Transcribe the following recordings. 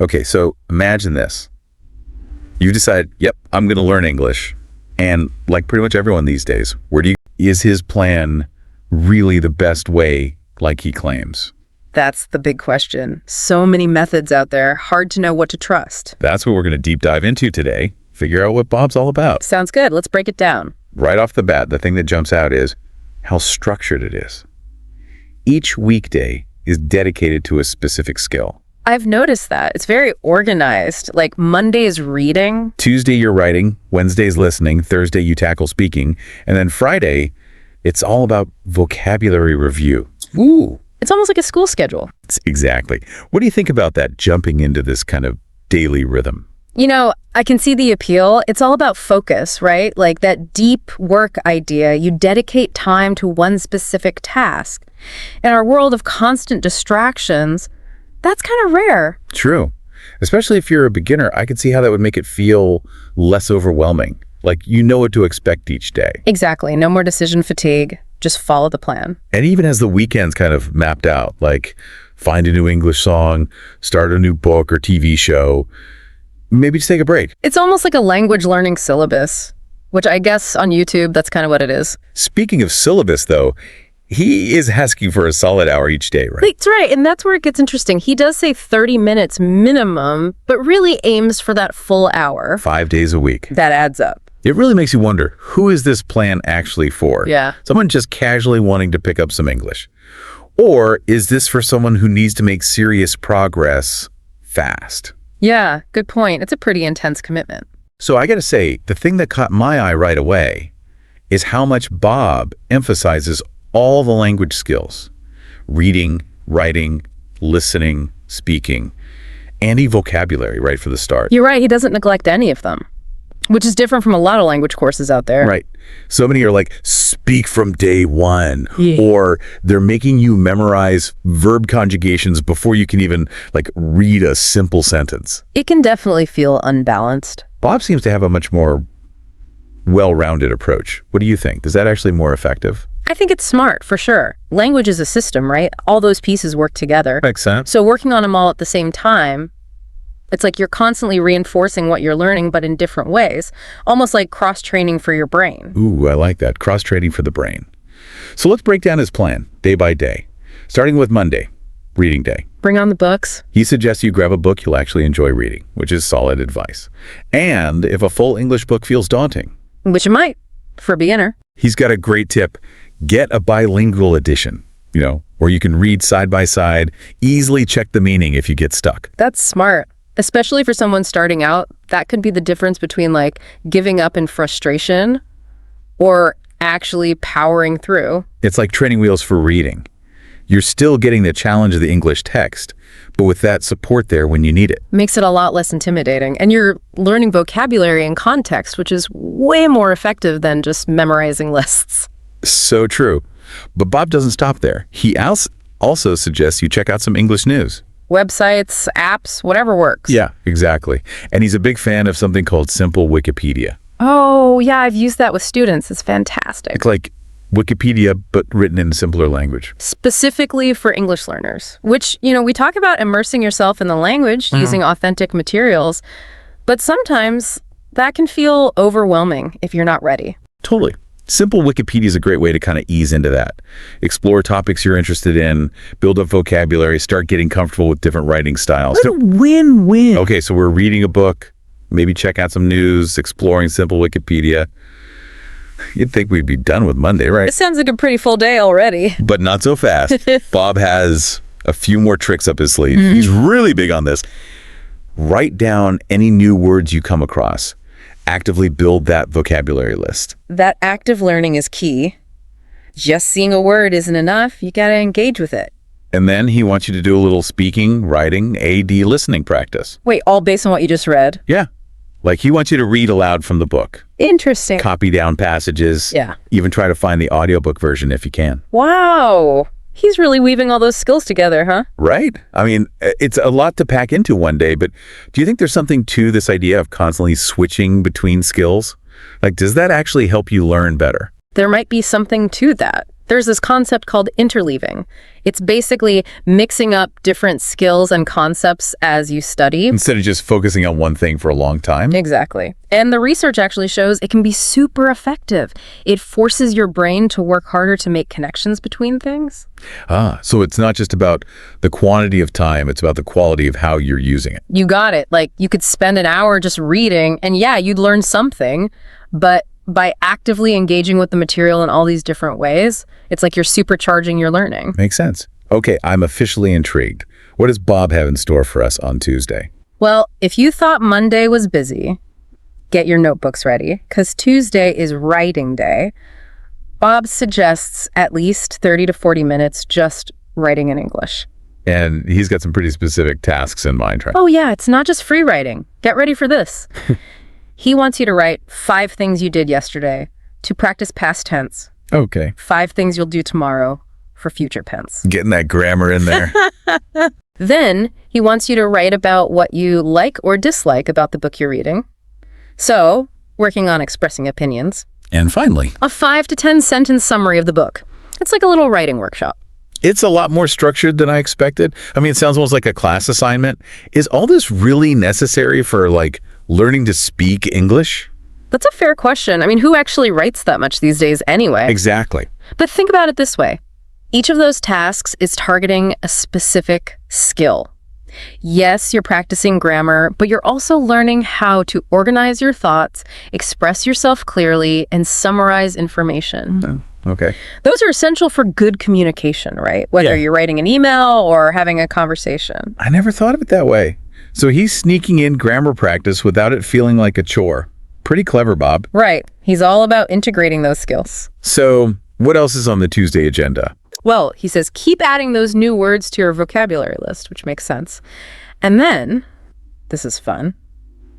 Okay, so imagine this. You decide, yep, I'm going to learn English. And like pretty much everyone these days, is his plan really the best way like he claims? That's the big question. So many methods out there, hard to know what to trust. That's what we're going to deep dive into today. Figure out what Bob's all about. Sounds good. Let's break it down. Right off the bat, the thing that jumps out is how structured it is. Each weekday is dedicated to a specific skill. I've noticed that. It's very organized. Like Monday is reading. Tuesday, you're writing. Wednesday's listening. Thursday, you tackle speaking. And then Friday, it's all about vocabulary review. Ooh. It's almost like a school schedule. Exactly. What do you think about that, jumping into this kind of daily rhythm? You know, I can see the appeal. It's all about focus, right? Like that deep work idea. You dedicate time to one specific task. In our world of constant distractions, that's kind of rare. True. Especially if you're a beginner, I could see how that would make it feel less overwhelming. Like you know what to expect each day. Exactly. No more decision fatigue. Just follow the plan. And even as the weekend's kind of mapped out, like find a new English song, start a new book or TV show, maybe just take a break. It's almost like a language learning syllabus, which I guess on YouTube, that's kind of what it is. Speaking of syllabus, though, he is asking for a solid hour each day, right? That's right. And that's where it gets interesting. He does say 30 minutes minimum, but really aims for that full hour. 5 days a week. That adds up. It really makes you wonder, who is this plan actually for? Yeah. Someone just casually wanting to pick up some English. Or is this for someone who needs to make serious progress fast? Yeah, good point. It's a pretty intense commitment. So I got to say, the thing that caught my eye right away is how much Bob emphasizes all the language skills: reading, writing, listening, speaking, and vocabulary right for the start. You're right. He doesn't neglect any of them, which is different from a lot of language courses out there. Right. So many are like, speak from day one. Yeah. Or they're making you memorize verb conjugations before you can even like read a simple sentence. It can definitely feel unbalanced. Bob seems to have a much more well-rounded approach. What do you think? Is that actually more effective? I think it's smart, for sure. Language is a system, right? All those pieces work together. Makes sense. So working on them all at the same time, it's like you're constantly reinforcing what you're learning, but in different ways. Almost like cross-training for your brain. Ooh, I like that. Cross-training for the brain. So let's break down his plan, day by day. Starting with Monday, reading day. Bring on the books. He suggests you grab a book you'll actually enjoy reading, which is solid advice. And if a full English book feels daunting, Which it might, for a beginner. he's got a great tip. Get a bilingual edition, where you can read side by side, easily check the meaning if you get stuck. That's smart. Especially for someone starting out, that could be the difference between like giving up in frustration or actually powering through. It's like training wheels for reading. You're still getting the challenge of the English text, but with that support there when you need it. Makes it a lot less intimidating. And you're learning vocabulary and context, which is way more effective than just memorizing lists. So true. But Bob doesn't stop there. He also suggests you check out some English news. Websites, apps, whatever works. Yeah, exactly. And he's a big fan of something called Simple Wikipedia. Oh, yeah, I've used that with students. It's fantastic. It's like Wikipedia, but written in simpler language. Specifically for English learners, which, we talk about immersing yourself in the language using authentic materials, but sometimes that can feel overwhelming if you're not ready. Totally. Simple Wikipedia is a great way to kind of ease into that. Explore topics you're interested in, build up vocabulary, start getting comfortable with different writing styles. Win-win. Okay, so we're reading a book, maybe check out some news, exploring Simple Wikipedia. You'd think we'd be done with Monday, right? It sounds like a pretty full day already. But not so fast. Bob has a few more tricks up his sleeve. He's really big on this. Write down any new words you come across. Actively build that vocabulary list. That active learning is key. Just seeing a word isn't enough. You got to engage with it. And then he wants you to do a little speaking, writing, AD listening practice. Wait, all based on what you just read? Yeah. Like he wants you to read aloud from the book. Interesting. Copy down passages. Yeah. Even try to find the audiobook version if you can. Wow. He's really weaving all those skills together, huh? Right. I mean, it's a lot to pack into one day, but do you think there's something to this idea of constantly switching between skills? Like, does that actually help you learn better? There might be something to that. There's this concept called interleaving. It's basically mixing up different skills and concepts as you study. Instead of just focusing on one thing for a long time? Exactly. And the research actually shows it can be super effective. It forces your brain to work harder to make connections between things. So it's not just about the quantity of time, it's about the quality of how you're using it. You got it. Like, you could spend an hour just reading, and yeah, you'd learn something, but by actively engaging with the material in all these different ways, it's like you're supercharging your learning. Makes sense. Okay, I'm officially intrigued. What does Bob have in store for us on Tuesday? Well, if you thought Monday was busy, get your notebooks ready, because Tuesday is writing day. Bob suggests at least 30 to 40 minutes just writing in English. And he's got some pretty specific tasks in mind, right? Oh yeah, it's not just free writing. Get ready for this. He wants you to write 5 things you did yesterday to practice past tense. Okay. 5 things you'll do tomorrow for future tense. Getting that grammar in there. Then he wants you to write about what you like or dislike about the book you're reading. So, working on expressing opinions. And finally, A 5 to 10 sentence summary of the book. It's like a little writing workshop. it's a lot more structured than I expected. I mean, it sounds almost like a class assignment. Is all this really necessary for, like, learning to speak English? That's a fair question. I mean, who actually writes that much these days anyway? Exactly. But think about it this way. Each of those tasks is targeting a specific skill. Yes, you're practicing grammar, but you're also learning how to organize your thoughts, express yourself clearly, and summarize information. Okay. Those are essential for good communication, right? Whether you're writing an email or having a conversation. I never thought of it that way. So he's sneaking in grammar practice without it feeling like a chore. Pretty clever, Bob. Right. He's all about integrating those skills. So what else is on the Tuesday agenda? Well, he says keep adding those new words to your vocabulary list, which makes sense. And then, this is fun,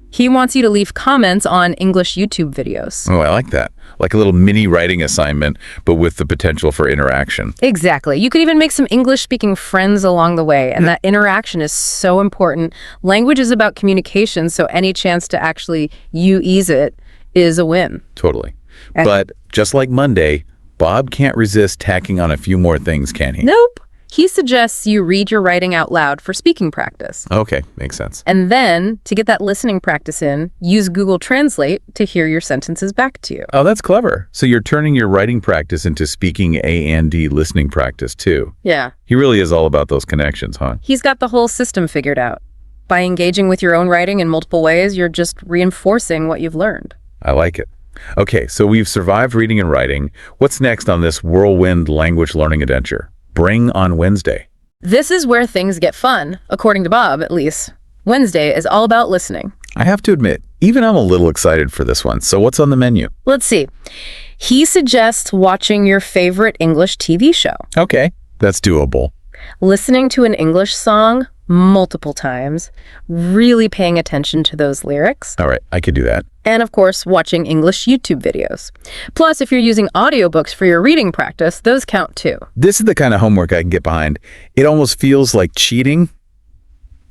he wants you to leave comments on English YouTube videos. Oh, I like that. Like a little mini writing assignment, but with the potential for interaction. Exactly. You could even make some English-speaking friends along the way, and that interaction is so important. Language is about communication, so any chance to actually ease it is a win. Totally. But just like Monday, Bob can't resist tacking on a few more things, can he? Nope. He suggests you read your writing out loud for speaking practice. Okay, makes sense. And then, to get that listening practice in, use Google Translate to hear your sentences back to you. Oh, that's clever. So you're turning your writing practice into speaking A&D listening practice, too. Yeah. He really is all about those connections, huh? He's got the whole system figured out. By engaging with your own writing in multiple ways, you're just reinforcing what you've learned. I like it. Okay, so we've survived reading and writing. What's next on this whirlwind language learning adventure? Bring on Wednesday. This is where things get fun, according to Bob, at least. Wednesday is all about listening. I have to admit, even I'm a little excited for this one. So what's on the menu? Let's see. He suggests watching your favorite English TV show, Okay, that's doable. listening to an English song multiple times, really paying attention to those lyrics, All right, I could do that. and of course, watching English YouTube videos. Plus, if you're using audiobooks for your reading practice, those count too. This is the kind of homework I can get behind. It almost feels like cheating,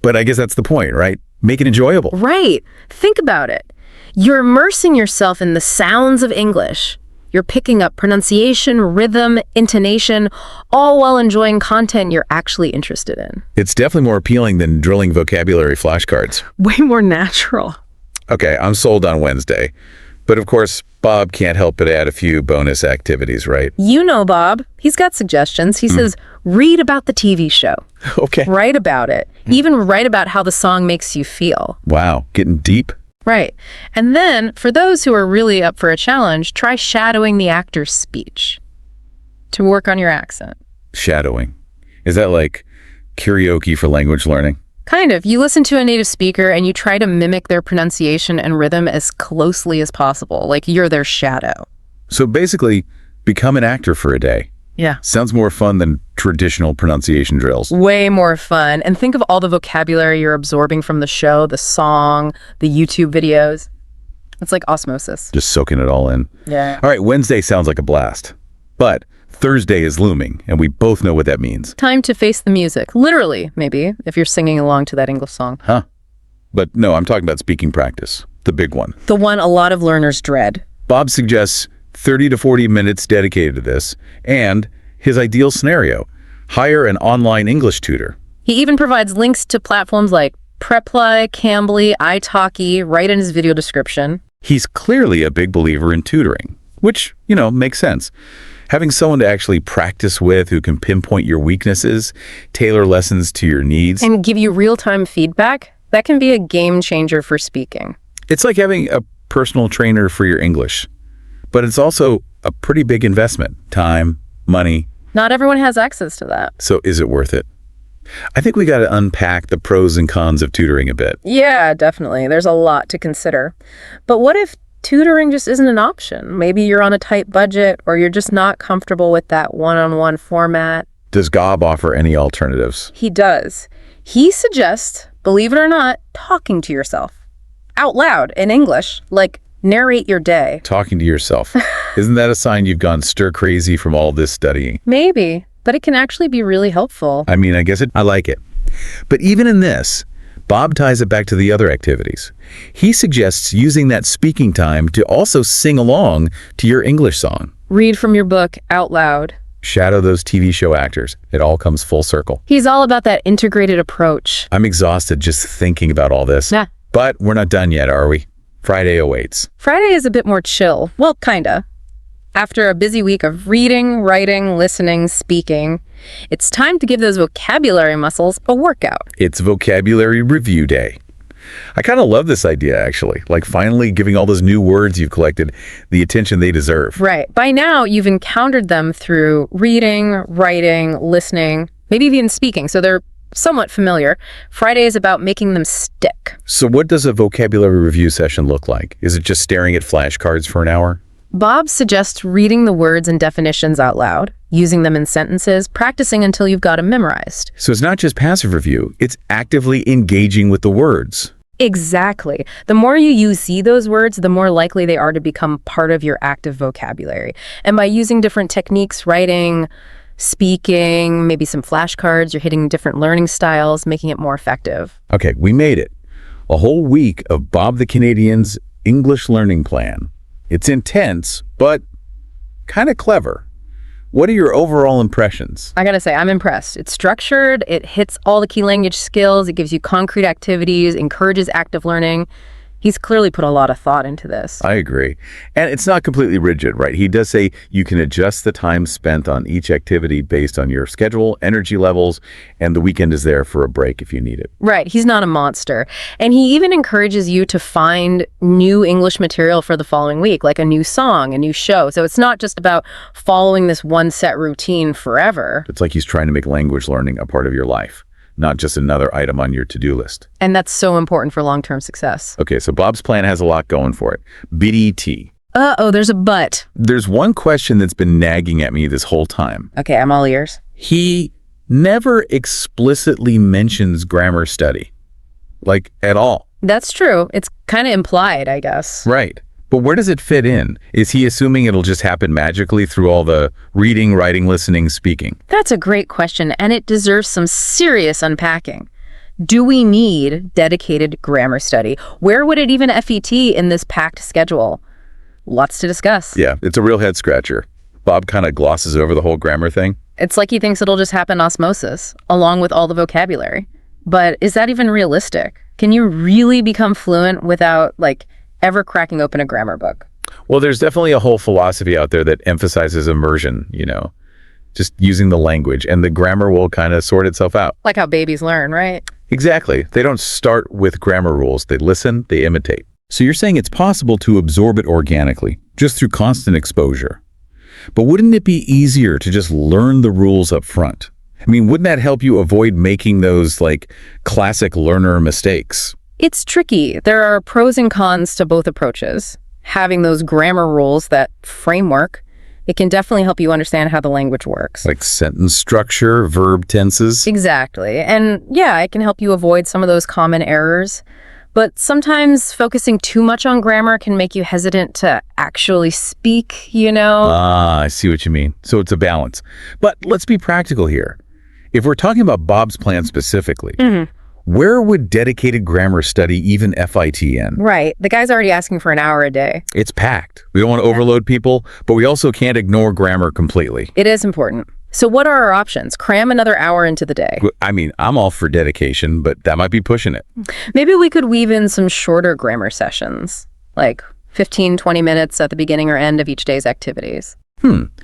but I guess that's the point, right? Make it enjoyable. Right. Think about it. You're immersing yourself in the sounds of English. You're picking up pronunciation, rhythm, intonation, all while enjoying content you're actually interested in. It's definitely more appealing than drilling vocabulary flashcards. Way more natural. Okay, I'm sold on Wednesday. But of course, Bob can't help but add a few bonus activities, right? You know Bob. He's got suggestions. He says, read about the TV show. Okay. Write about it. Even write about how the song makes you feel. Wow, getting deep. Right. And then, for those who are really up for a challenge, try shadowing the actor's speech to work on your accent. Shadowing. Is that like karaoke for language learning? Kind of. You listen to a native speaker and you try to mimic their pronunciation and rhythm as closely as possible, like you're their shadow. So basically, become an actor for a day. Yeah. Sounds more fun than traditional pronunciation drills. Way more fun. And think of all the vocabulary you're absorbing from the show, the song, the YouTube videos. It's like osmosis. Just soaking it all in. Yeah. All right, Wednesday sounds like a blast. But Thursday is looming, and we both know what that means. Time to face the music. Literally, maybe, if you're singing along to that English song. Huh? But no, I'm talking about speaking practice. The big one. The one a lot of learners dread. Bob suggests 30 to 40 minutes dedicated to this, and His ideal scenario: hire an online English tutor. He even provides links to platforms like Preply, Cambly, italki right in his video description. He's clearly a big believer in tutoring, which, makes sense. Having someone to actually practice with who can pinpoint your weaknesses, tailor lessons to your needs. And give you real-time feedback, that can be a game changer for speaking. It's like having a personal trainer for your English. But it's also a pretty big investment. Time, money. Not everyone has access to that. So is it worth it? I think we got to unpack the pros and cons of tutoring a bit. Yeah, definitely. There's a lot to consider. But what if tutoring just isn't an option? Maybe you're on a tight budget or you're just not comfortable with that one-on-one format. Does Gob offer any alternatives? He does. He suggests, believe it or not, talking to yourself out loud in English, like narrate your day. Talking to yourself. Isn't that a sign you've gone stir crazy from all this studying? Maybe, but it can actually be really helpful. I mean, I like it. But even in this, Bob ties it back to the other activities. He suggests using that speaking time to also sing along to your English song. Read from your book out loud. Shadow those TV show actors. It all comes full circle. He's all about that integrated approach. I'm exhausted just thinking about all this. Nah. But we're not done yet, are we? Friday awaits. Friday is a bit more chill. Well, kinda. After a busy week of reading, writing, listening, speaking, it's time to give those vocabulary muscles a workout. It's vocabulary review day. I kind of love this idea, actually. Like finally giving all those new words you've collected the attention they deserve. Right. By now, you've encountered them through reading, writing, listening, maybe even speaking, so they're somewhat familiar. Friday is about making them stick. So what does a vocabulary review session look like? Is it just staring at flashcards for an hour? Bob suggests reading the words and definitions out loud, using them in sentences, practicing until you've got them memorized. So it's not just passive review, it's actively engaging with the words. Exactly. The more you see those words, the more likely they are to become part of your active vocabulary. And by using different techniques, writing, speaking, maybe some flashcards, you're hitting different learning styles, making it more effective. Okay, we made it. A whole week of Bob the Canadian's English learning plan. It's intense, but kind of clever. What are your overall impressions? I gotta say, I'm impressed. It's structured, it hits all the key language skills, it gives you concrete activities, encourages active learning. He's clearly put a lot of thought into this. I agree. And it's not completely rigid, right? He does say you can adjust the time spent on each activity based on your schedule, energy levels, and the weekend is there for a break if you need it. Right. He's not a monster. And he even encourages you to find new English material for the following week, like a new song, a new show. So it's not just about following this one set routine forever. It's like he's trying to make language learning a part of your life, not just another item on your to-do list. And that's so important for long-term success. Okay, so Bob's plan has a lot going for it. BDT. Uh-oh, there's a but. There's one question that's been nagging at me this whole time. Okay, I'm all ears. He never explicitly mentions grammar study, like at all. That's true. It's kind of implied, I guess. Right. But where does it fit in? Is he assuming it'll just happen magically through all the reading, writing, listening, speaking? That's a great question, and it deserves some serious unpacking. Do we need dedicated grammar study? Where would it even FET in this packed schedule? Lots to discuss. Yeah, it's a real head scratcher. Bob kind of glosses over the whole grammar thing. It's like he thinks it'll just happen osmosis, along with all the vocabulary. But is that even realistic? Can you really become fluent without, ever cracking open a grammar book? Well, there's definitely a whole philosophy out there that emphasizes immersion, just using the language, and the grammar will kind of sort itself out. Like how babies learn, right? Exactly. They don't start with grammar rules. They listen, they imitate. So you're saying it's possible to absorb it organically, just through constant exposure. But wouldn't it be easier to just learn the rules up front? I mean, wouldn't that help you avoid making those, classic learner mistakes? It's tricky. There are pros and cons to both approaches. Having those grammar rules, that framework, it can definitely help you understand how the language works. Like sentence structure, verb tenses? Exactly. And yeah, it can help you avoid some of those common errors. But sometimes focusing too much on grammar can make you hesitant to actually speak, Ah, I see what you mean. So it's a balance. But let's be practical here. If we're talking about Bob's plan specifically, Where would dedicated grammar study even FIT in? Right. The guy's already asking for an hour a day. It's packed. We don't want to overload people, but we also can't ignore grammar completely. It is important. So what are our options? Cram another hour into the day. I mean, I'm all for dedication, but that might be pushing it. Maybe we could weave in some shorter grammar sessions, like 15, 20 minutes at the beginning or end of each day's activities.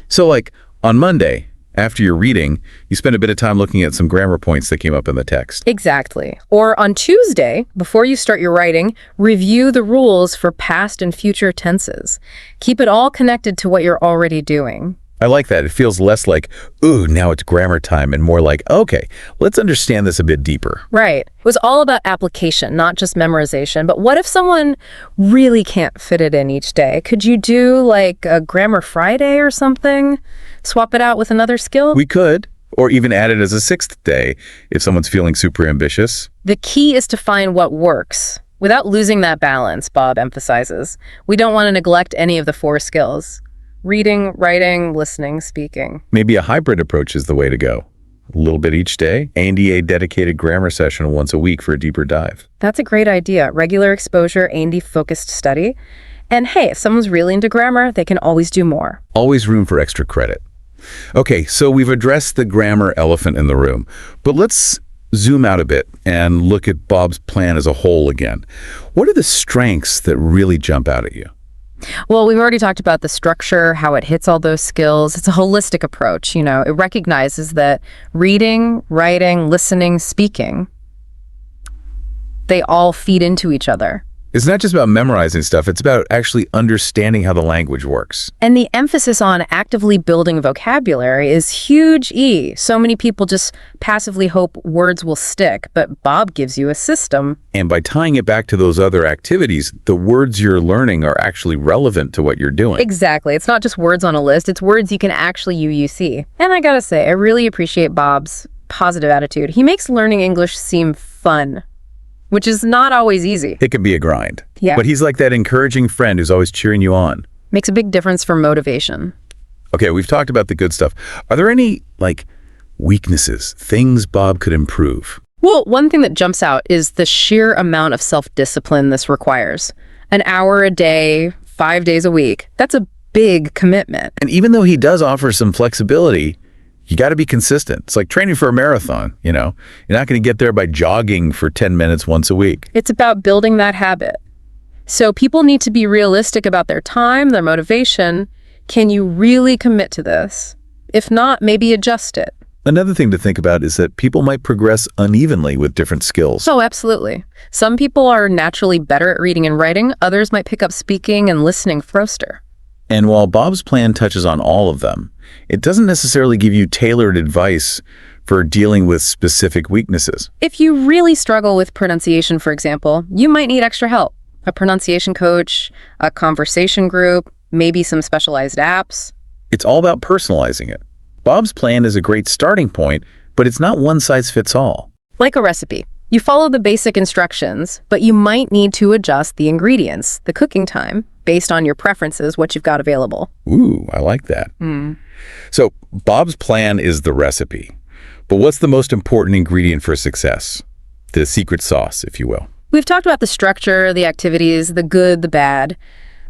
So like on Monday, after you're reading, you spend a bit of time looking at some grammar points that came up in the text. Exactly. Or on Tuesday, before you start your writing, review the rules for past and future tenses. Keep it all connected to what you're already doing. I like that. It feels less like, ooh, now it's grammar time, and more like, okay, let's understand this a bit deeper. Right. It was all about application, not just memorization. But what if someone really can't fit it in each day? Could you do like a Grammar Friday or something? Swap it out with another skill? We could, or even add it as a sixth day if someone's feeling super ambitious. The key is to find what works without losing that balance, Bob emphasizes. We don't want to neglect any of the 4 skills. Reading, writing, listening, speaking. Maybe a hybrid approach is the way to go. A little bit each day, and a dedicated grammar session once a week for a deeper dive. That's a great idea. Regular exposure, A&D-focused study. And hey, if someone's really into grammar, they can always do more. Always room for extra credit. Okay, so we've addressed the grammar elephant in the room, but let's zoom out a bit and look at Bob's plan as a whole again. What are the strengths that really jump out at you? Well, we've already talked about the structure, how it hits all those skills. It's a holistic approach, you know. It recognizes that reading, writing, listening, speaking, they all feed into each other. It's not just about memorizing stuff, it's about actually understanding how the language works. And the emphasis on actively building vocabulary is huge E. So many people just passively hope words will stick, but Bob gives you a system. And by tying it back to those other activities, the words you're learning are actually relevant to what you're doing. Exactly. It's not just words on a list, it's words you can actually UUC. And I gotta say, I really appreciate Bob's positive attitude. He makes learning English seem fun, which is not always easy. It can be a grind. Yeah. But he's like that encouraging friend who's always cheering you on. Makes a big difference for motivation. Okay, we've talked about the good stuff. Are there any, weaknesses, things Bob could improve? Well, one thing that jumps out is the sheer amount of self-discipline this requires. An hour a day, 5 days a week. That's a big commitment. And even though he does offer some flexibility, you got to be consistent. It's like training for a marathon, you know? You're not going to get there by jogging for 10 minutes once a week. It's about building that habit. So people need to be realistic about their time, their motivation. Can you really commit to this? If not, maybe adjust it. Another thing to think about is that people might progress unevenly with different skills. Oh, absolutely. Some people are naturally better at reading and writing. Others might pick up speaking and listening faster. And while Bob's plan touches on all of them, it doesn't necessarily give you tailored advice for dealing with specific weaknesses. If you really struggle with pronunciation, for example, you might need extra help. A pronunciation coach, a conversation group, maybe some specialized apps. It's all about personalizing it. Bob's plan is a great starting point, but it's not one size fits all. Like a recipe. You follow the basic instructions, but you might need to adjust the ingredients, the cooking time, based on your preferences, what you've got available. Ooh, I like that. So Bob's plan is the recipe. But what's the most important ingredient for success? The secret sauce, if you will. We've talked about the structure, the activities, the good, the bad.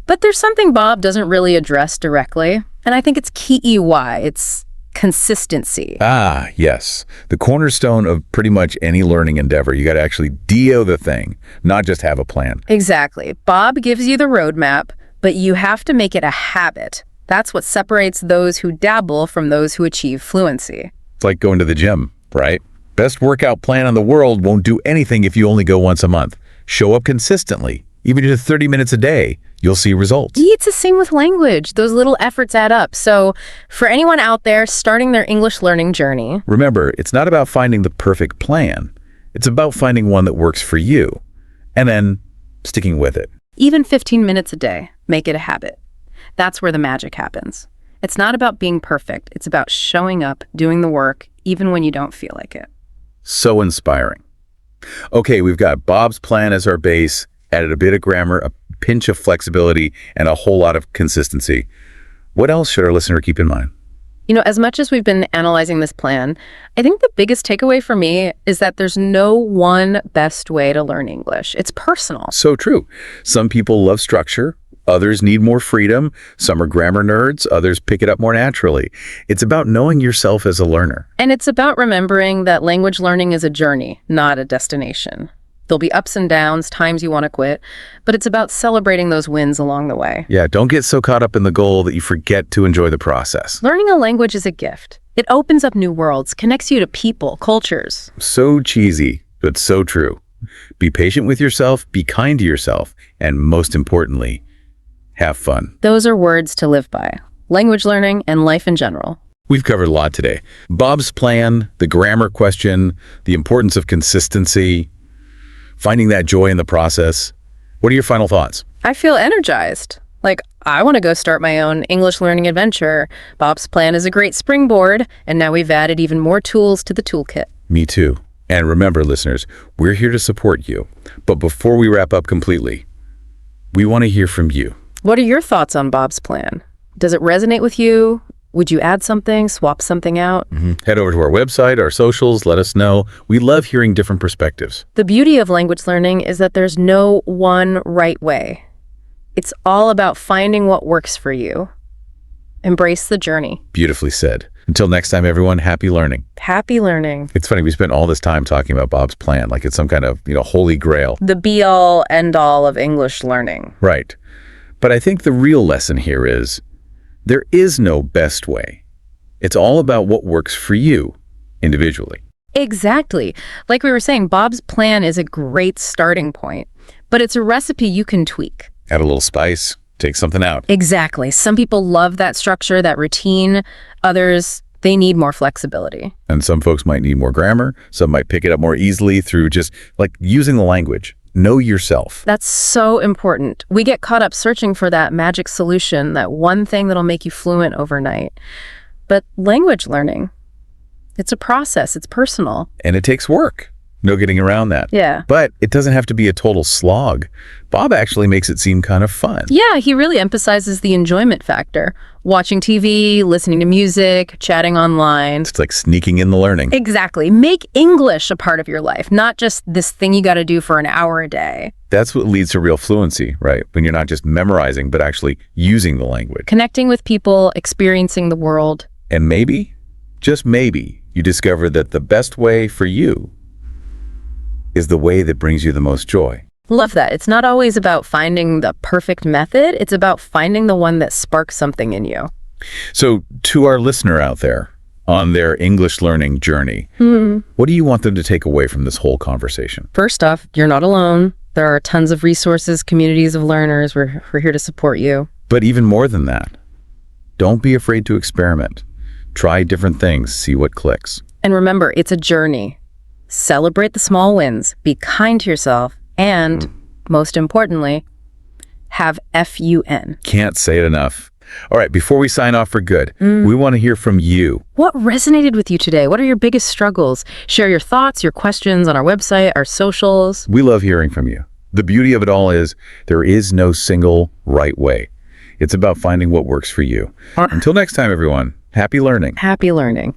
But there's something Bob doesn't really address directly, and I think it's key why. It's consistency. Ah, yes. The cornerstone of pretty much any learning endeavor. You got to actually do the thing, not just have a plan. Exactly. Bob gives you the roadmap, but you have to make it a habit. That's what separates those who dabble from those who achieve fluency. It's like going to the gym, right? Best workout plan in the world won't do anything if you only go once a month. Show up consistently. Even just 30 minutes a day, you'll see results. It's the same with language. Those little efforts add up. So for anyone out there starting their English learning journey, remember, it's not about finding the perfect plan. It's about finding one that works for you and then sticking with it. Even 15 minutes a day, make it a habit. That's where the magic happens. It's not about being perfect. It's about showing up, doing the work, even when you don't feel like it. So inspiring. Okay, we've got Bob's plan as our base, added a bit of grammar, a pinch of flexibility, and a whole lot of consistency. What else should our listener keep in mind? As much as we've been analyzing this plan, I think the biggest takeaway for me is that there's no one best way to learn English. It's personal. So true. Some people love structure. Others need more freedom. Some are grammar nerds. Others pick it up more naturally. It's about knowing yourself as a learner. And it's about remembering that language learning is a journey, not a destination. There'll be ups and downs, times you want to quit, but it's about celebrating those wins along the way. Yeah, don't get so caught up in the goal that you forget to enjoy the process. Learning a language is a gift. It opens up new worlds, connects you to people, cultures. So cheesy, but so true. Be patient with yourself, be kind to yourself, and most importantly, have fun. Those are words to live by. Language learning and life in general. We've covered a lot today. Bob's plan, the grammar question, the importance of consistency, finding that joy in the process. What are your final thoughts? I feel energized. I want to go start my own English learning adventure. Bob's plan is a great springboard, and now we've added even more tools to the toolkit. Me too. And remember, listeners, we're here to support you. But before we wrap up completely, we want to hear from you. What are your thoughts on Bob's plan? Does it resonate with you? Would you add something, swap something out? Head over to our website, our socials, let us know. We love hearing different perspectives. The beauty of language learning is that there's no one right way. It's all about finding what works for you. Embrace the journey. Beautifully said. Until next time, everyone, happy learning. Happy learning. It's funny, we spent all this time talking about Bob's plan, like it's some kind of, holy grail. The be-all, end-all of English learning. Right. But I think the real lesson here is there is no best way. It's all about what works for you individually. Exactly. Like we were saying, Bob's plan is a great starting point, but it's a recipe you can tweak. Add a little spice, take something out. Exactly. Some people love that structure, that routine. Others, they need more flexibility. And some folks might need more grammar. Some might pick it up more easily through just using the language. Know yourself. That's so important. We get caught up searching for that magic solution, that one thing that'll make you fluent overnight. But language learning, it's a process. It's personal. And it takes work. No getting around that. Yeah. But it doesn't have to be a total slog. Bob actually makes it seem kind of fun. Yeah, he really emphasizes the enjoyment factor. Watching TV, listening to music, chatting online. It's like sneaking in the learning. Exactly. Make English a part of your life, not just this thing you got to do for an hour a day. That's what leads to real fluency, right? When you're not just memorizing, but actually using the language. Connecting with people, experiencing the world. And maybe, just maybe, you discover that the best way for you is the way that brings you the most joy. Love that. It's not always about finding the perfect method. It's about finding the one that sparks something in you. So to our listener out there on their English learning journey, what do you want them to take away from this whole conversation? First off, you're not alone. There are tons of resources, communities of learners. We're here to support you. But even more than that, don't be afraid to experiment. Try different things, see what clicks. And remember, it's a journey. Celebrate the small wins, be kind to yourself, and, most importantly, have fun. Can't say it enough. All right, before we sign off for good, we want to hear from you. What resonated with you today? What are your biggest struggles? Share your thoughts, your questions on our website, our socials. We love hearing from you. The beauty of it all is there is no single right way. It's about finding what works for you. Until next time, everyone, happy learning. Happy learning.